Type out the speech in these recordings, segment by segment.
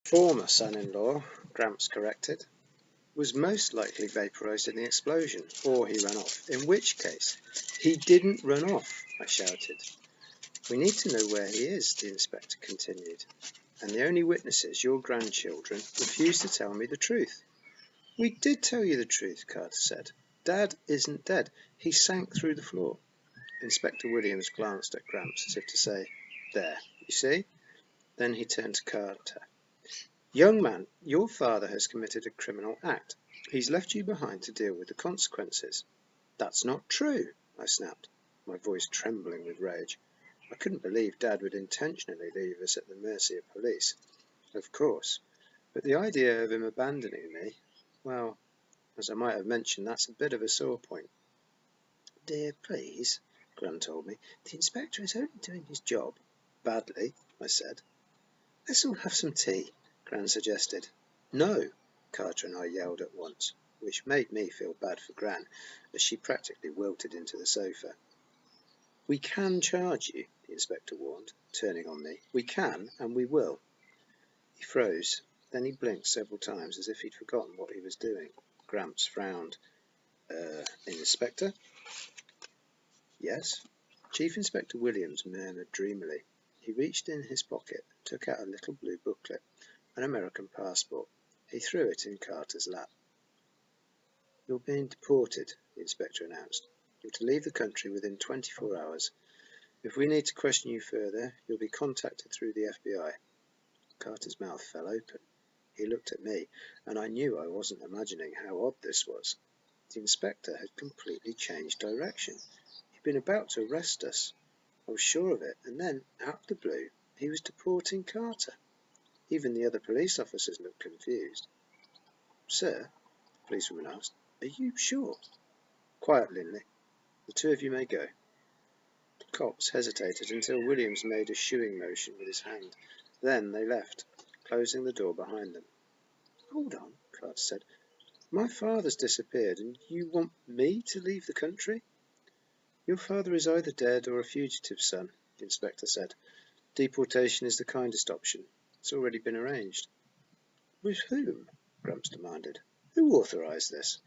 Former son-in-law, Gramps corrected, was most likely vaporized in the explosion, or he ran off, in which case, he didn't run off, I shouted. We need to know where he is, the inspector continued, and the only witnesses, your grandchildren, refused to tell me the truth. We did tell you the truth, Carter said. Dad isn't dead. He sank through the floor. Inspector Williams glanced at Gramps as if to say, There, you see? Then he turned to Carter. Young man, your father has committed a criminal act. He's left you behind to deal with the consequences. That's not true, I snapped, my voice trembling with rage. I couldn't believe Dad would intentionally leave us at the mercy of police. Of course, but the idea of him abandoning me, well, as I might have mentioned, that's a bit of a sore point. Dear, please, Gran told me, the inspector is only doing his job. Badly, I said. Let's all have some tea, Gran suggested. No, Carter and I yelled at once, which made me feel bad for Gran, as she practically wilted into the sofa. We can charge you, the inspector warned, turning on me. We can, and we will. He froze. Then he blinked several times as if he'd forgotten what he was doing. Gramps frowned. Inspector? Yes? Chief Inspector Williams murmured dreamily. He reached in his pocket and took out a little blue booklet, an American passport. He threw it in Carter's lap. You're being deported, the inspector announced. You're to leave the country within 24 hours. If we need to question you further, you'll be contacted through the FBI. Carter's mouth fell open. He looked at me, and I knew I wasn't imagining how odd this was. The inspector had completely changed direction. He'd been about to arrest us. I was sure of it, and then, out of the blue, he was deporting Carter. Even the other police officers looked confused. Sir, the policewoman asked, are you sure? Quiet, Linley. The two of you may go. The cops hesitated until Williams made a shooing motion with his hand. Then they left, closing the door behind them. Hold on, Carter said. My father's disappeared, and you want me to leave the country? Your father is either dead or a fugitive, son, the inspector said. Deportation is the kindest option. It's already been arranged. With whom? Gramps demanded. Who authorized this?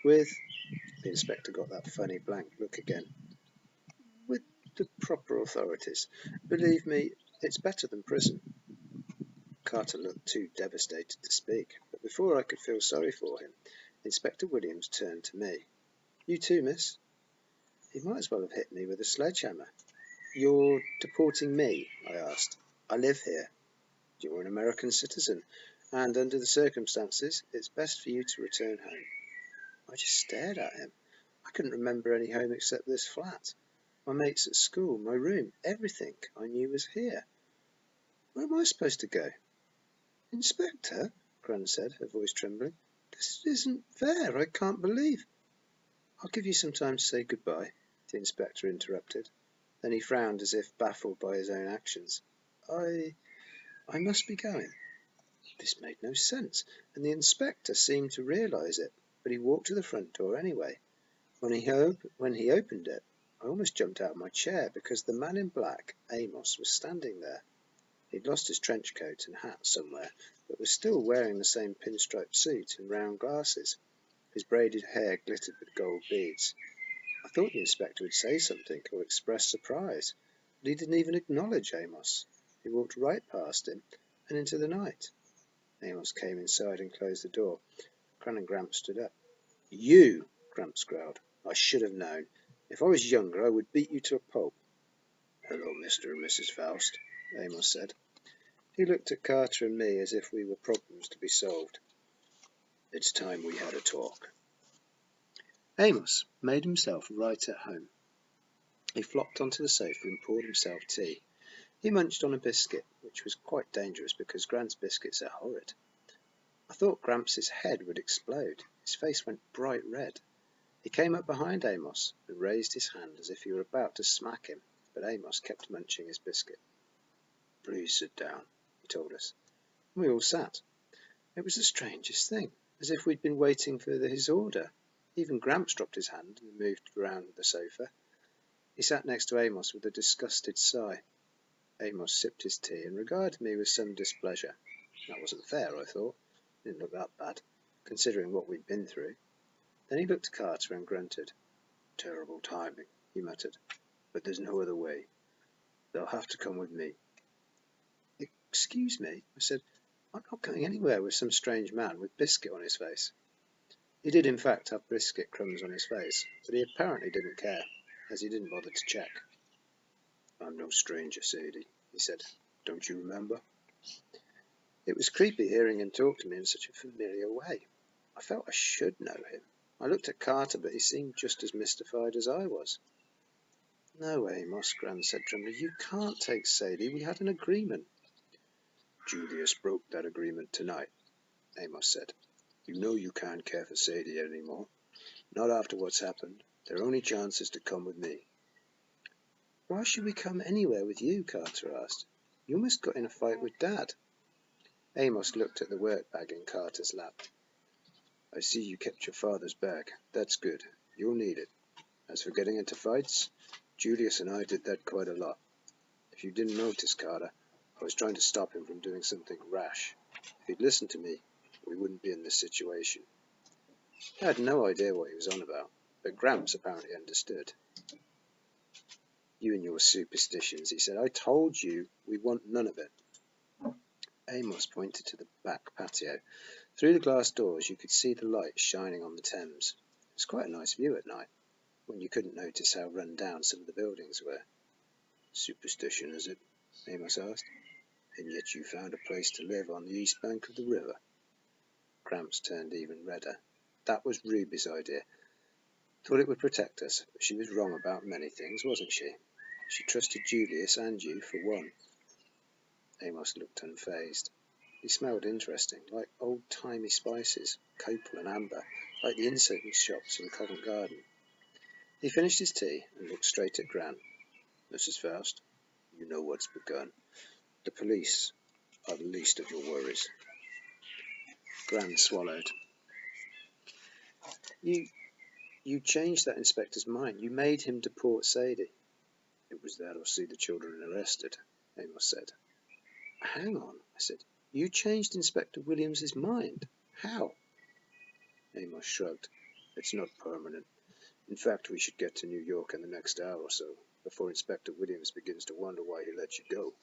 With... The inspector got that funny blank look again. With the proper authorities. Believe me, it's better than prison. Carter looked too devastated to speak, but before I could feel sorry for him, Inspector Williams turned to me. You too, miss? He might as well have hit me with a sledgehammer. You're deporting me? I asked. I live here. You're an American citizen, and under the circumstances, it's best for you to return home. I just stared at him. I couldn't remember any home except this flat. My mates at school, my room, everything I knew was here. Where am I supposed to go? Inspector, Gran said, her voice trembling. This isn't fair. I can't believe... I'll give you some time to say goodbye, the inspector interrupted. Then he frowned as if baffled by his own actions. I must be going. This made no sense, and the inspector seemed to realize it, but he walked to the front door anyway. When he opened it, I almost jumped out of my chair because the man in black, Amos, was standing there. He'd lost his trench coat and hat somewhere, but was still wearing the same pinstripe suit and round glasses. His braided hair glittered with gold beads. I thought the inspector would say something or express surprise, but he didn't even acknowledge Amos. He walked right past him and into the night. Amos came inside and closed the door. Gran and Gramps stood up. You, Gramps growled. I should have known. If I was younger, I would beat you to a pulp. Hello, Mr. and Mrs. Faust, Amos said. He looked at Carter and me as if we were problems to be solved. It's time we had a talk. Amos made himself right at home. He flopped onto the sofa and poured himself tea. He munched on a biscuit, which was quite dangerous because Gran's biscuits are horrid. I thought Gramps' head would explode. His face went bright red. He came up behind Amos and raised his hand as if he were about to smack him, but Amos kept munching his biscuit. Please sit down, he told us. And we all sat. It was the strangest thing, as if we'd been waiting for his order. Even Gramps dropped his hand and moved around the sofa. He sat next to Amos with a disgusted sigh. Amos sipped his tea and regarded me with some displeasure. That wasn't fair, I thought. Didn't look that bad, considering what we'd been through. Then he looked at Carter and grunted. Terrible timing, he muttered. But there's no other way. They'll have to come with me. Excuse me, I said. I'm not going anywhere with some strange man with biscuit on his face. He did in fact have biscuit crumbs on his face, but he apparently didn't care, as he didn't bother to check. I'm no stranger, Sadie, he said. Don't you remember? It was creepy hearing him talk to me in such a familiar way. I felt I should know him. I looked at Carter, but he seemed just as mystified as I was. No, Amos, Gran said trembling. You can't take Sadie. We had an agreement. Julius broke that agreement tonight, Amos said. You know you can't care for Sadie anymore. Not after what's happened. Their only chance is to come with me. Why should we come anywhere with you? Carter asked. You almost got in a fight with Dad. Amos looked at the work bag in Carter's lap. I see you kept your father's bag. That's good. You'll need it. As for getting into fights, Julius and I did that quite a lot. If you didn't notice, Carter, I was trying to stop him from doing something rash. If he'd listened to me, we wouldn't be in this situation. I had no idea what he was on about, but Gramps apparently understood. You and your superstitions, he said. I told you we want none of it. Amos pointed to the back patio. Through the glass doors you could see the light shining on the Thames. It was quite a nice view at night, when you couldn't notice how run down some of the buildings were. Superstition, is it? Amos asked. And yet you found a place to live on the east bank of the river. Gramps turned even redder. That was Ruby's idea. Thought it would protect us, but she was wrong about many things, wasn't she? She trusted Julius and you for one. Amos looked unfazed. He smelled interesting, like old-timey spices, copal and amber, like the incense shops in Covent Garden. He finished his tea and looked straight at Gran. Mrs. Faust, you know what's begun. The police are the least of your worries. Gran swallowed. You changed that inspector's mind. You made him deport Sadie. It was that or see the children arrested, Amos said. Hang on, I said. You changed Inspector Williams's mind. How? Amos shrugged. It's not permanent. In fact, we should get to New York in the next hour or so, before Inspector Williams begins to wonder why he let you go.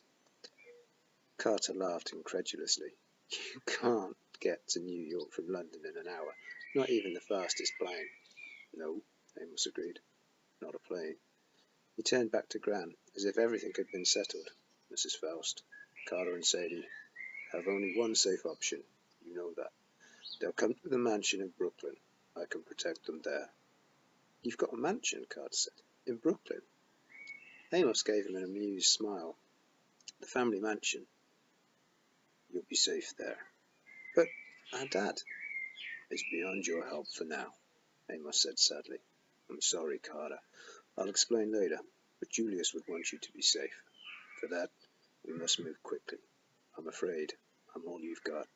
Carter laughed incredulously. You can't get to New York from London in an hour, not even the fastest plane. No, Amos agreed. Not a plane. He turned back to Gran, as if everything had been settled. Mrs. Faust, Carter and Sadie have only one safe option. You know that. They'll come to the mansion in Brooklyn. I can protect them there. You've got a mansion, Carter said. In Brooklyn? Amos gave him an amused smile. The family mansion. You'll be safe there. But our Dad is beyond your help for now, Amos said sadly. I'm sorry, Carter. I'll explain later, but Julius would want you to be safe. For that, we must move quickly. I'm afraid I'm all you've got.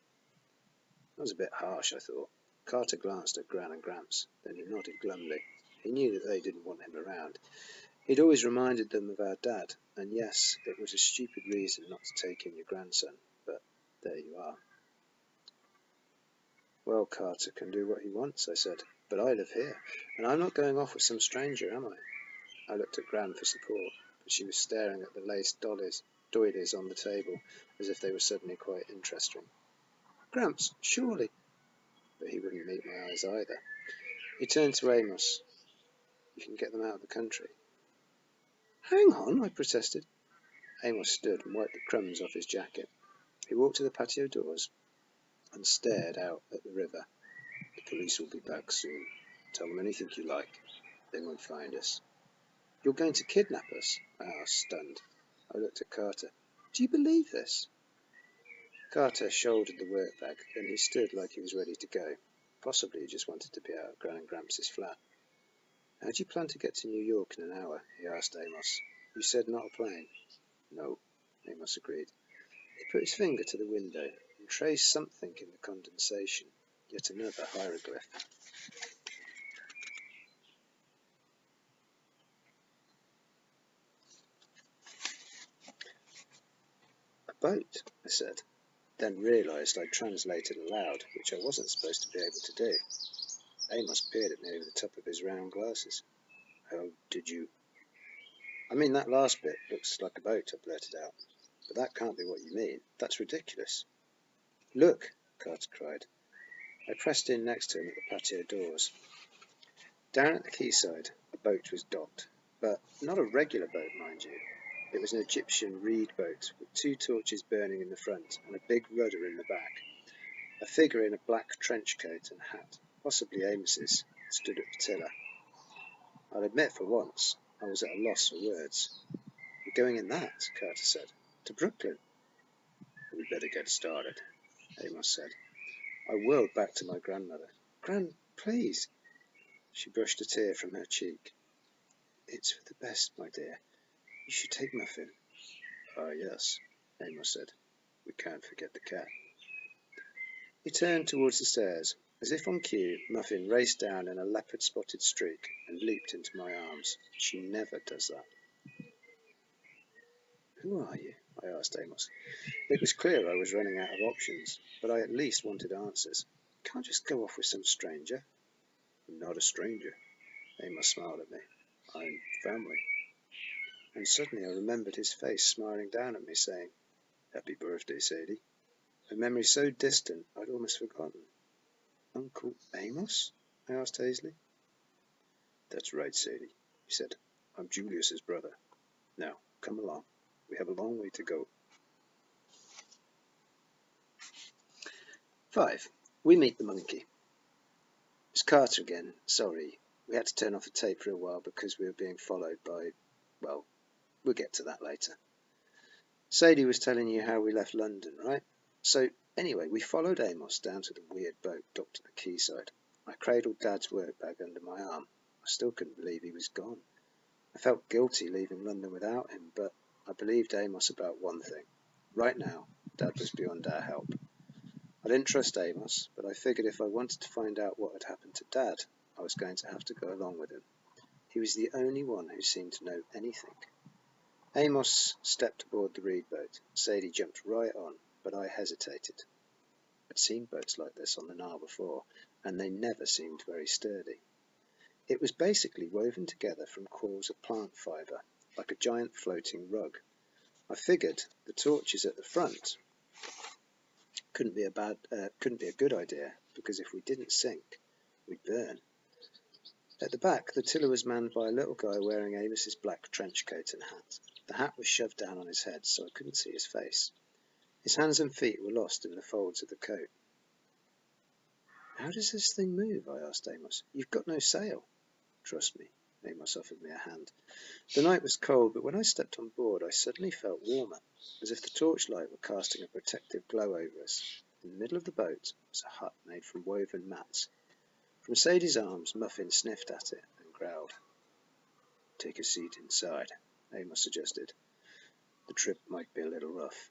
That was a bit harsh, I thought. Carter glanced at Gran and Gramps, then he nodded glumly. He knew that they didn't want him around. He'd always reminded them of our Dad, and yes, it was a stupid reason not to take in your grandson, but there you are. Well, Carter can do what he wants, I said, but I live here, and I'm not going off with some stranger, am I? I looked at Gran for support, but she was staring at the lace doilies on the table, as if they were suddenly quite interesting. Gramps, surely. But he wouldn't meet my eyes either. He turned to Amos. You can get them out of the country. Hang on, I protested. Amos stood and wiped the crumbs off his jacket. He walked to the patio doors and stared out at the river. The police will be back soon. Tell them anything you like. They won't find us. You're going to kidnap us? I asked, stunned. I looked at Carter. Do you believe this? Carter shouldered the work bag, then he stood like he was ready to go. Possibly he just wanted to be out of Gran and Gramps' flat. How do you plan to get to New York in an hour? He asked Amos. You said not a plane. No, Amos agreed. He put his finger to the window and traced something in the condensation. Yet another hieroglyph. A boat, I said. then realised I'd translated aloud, which I wasn't supposed to be able to do. Amos peered at me over the top of his round glasses. "Oh, did you—" "I mean, that last bit looks like a boat," I blurted out. "But that can't be what you mean. That's ridiculous." "Look!" Carter cried. I pressed in next to him at the patio doors. Down at the quayside, a boat was docked, but not a regular boat, mind you. It was an Egyptian reed boat with 2 torches burning in the front and a big rudder in the back. A figure in a black trench coat and hat, possibly Amos's, stood at the tiller. I'll admit for once I was at a loss for words. "We're going in that," Carter said. "To Brooklyn." "We'd better get started," Amos said. I whirled back to my grandmother. "Gran, please." She brushed a tear from her cheek. "It's for the best, my dear. You should take Muffin." "Ah, yes," Amos said. "We can't forget the cat." He turned towards the stairs. As if on cue, Muffin raced down in a leopard-spotted streak and leaped into my arms. She never does that. "Who are you?" I asked Amos. It was clear I was running out of options, but I at least wanted answers. You can't just go off with some stranger. "I'm not a stranger," Amos smiled at me. "I'm family." And suddenly I remembered his face smiling down at me, saying, "Happy birthday, Sadie." A memory so distant I'd almost forgotten. "Uncle Amos?" I asked hazily. "That's right, Sadie," he said. "I'm Julius's brother. Now, come along. We have a long way to go." 5. We meet the monkey. It's Carter again. Sorry. We had to turn off the tape for a while because we were being followed by, well, we'll get to that later. Sadie was telling you how we left London, right? So, anyway, we followed Amos down to the weird boat docked at the quayside. I cradled Dad's work bag under my arm. I still couldn't believe he was gone. I felt guilty leaving London without him, but I believed Amos about one thing. Right now, Dad was beyond our help. I didn't trust Amos, but I figured if I wanted to find out what had happened to Dad, I was going to have to go along with him. He was the only one who seemed to know anything. Amos stepped aboard the reed boat. Sadie jumped right on, but I hesitated. I'd seen boats like this on the Nile before, and they never seemed very sturdy. It was basically woven together from coils of plant fibre, like a giant floating rug. I figured the torches at the front couldn't be a good idea, because if we didn't sink, we'd burn. At the back, the tiller was manned by a little guy wearing Amos's black trench coat and hat. The hat was shoved down on his head, so I couldn't see his face. His hands and feet were lost in the folds of the coat. "How does this thing move?" I asked Amos. "You've got no sail." "Trust me." Amos offered me a hand. The night was cold, but when I stepped on board, I suddenly felt warmer, as if the torchlight were casting a protective glow over us. In the middle of the boat was a hut made from woven mats. From Sadie's arms, Muffin sniffed at it and growled. "Take a seat inside," Amos suggested. "The trip might be a little rough."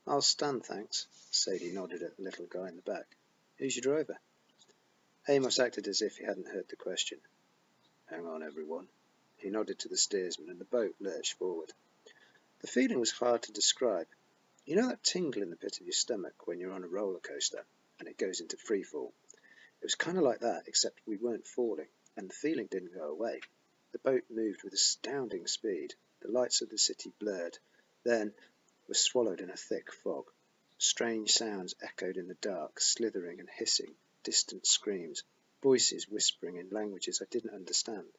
"I'll stand, thanks." Sadie nodded at the little guy in the back. "Who's your driver?" Amos acted as if he hadn't heard the question. "Hang on, everyone." He nodded to the steersman, and the boat lurched forward. The feeling was hard to describe. You know that tingle in the pit of your stomach when you're on a roller coaster and it goes into free fall? It was kind of like that, except we weren't falling, and the feeling didn't go away. The boat moved with astounding speed. The lights of the city blurred, then were swallowed in a thick fog. Strange sounds echoed in the dark, slithering and hissing, distant screams, voices whispering in languages I didn't understand.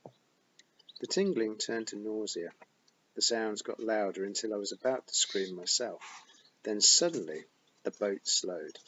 The tingling turned to nausea. The sounds got louder until I was about to scream myself. Then suddenly the boat slowed.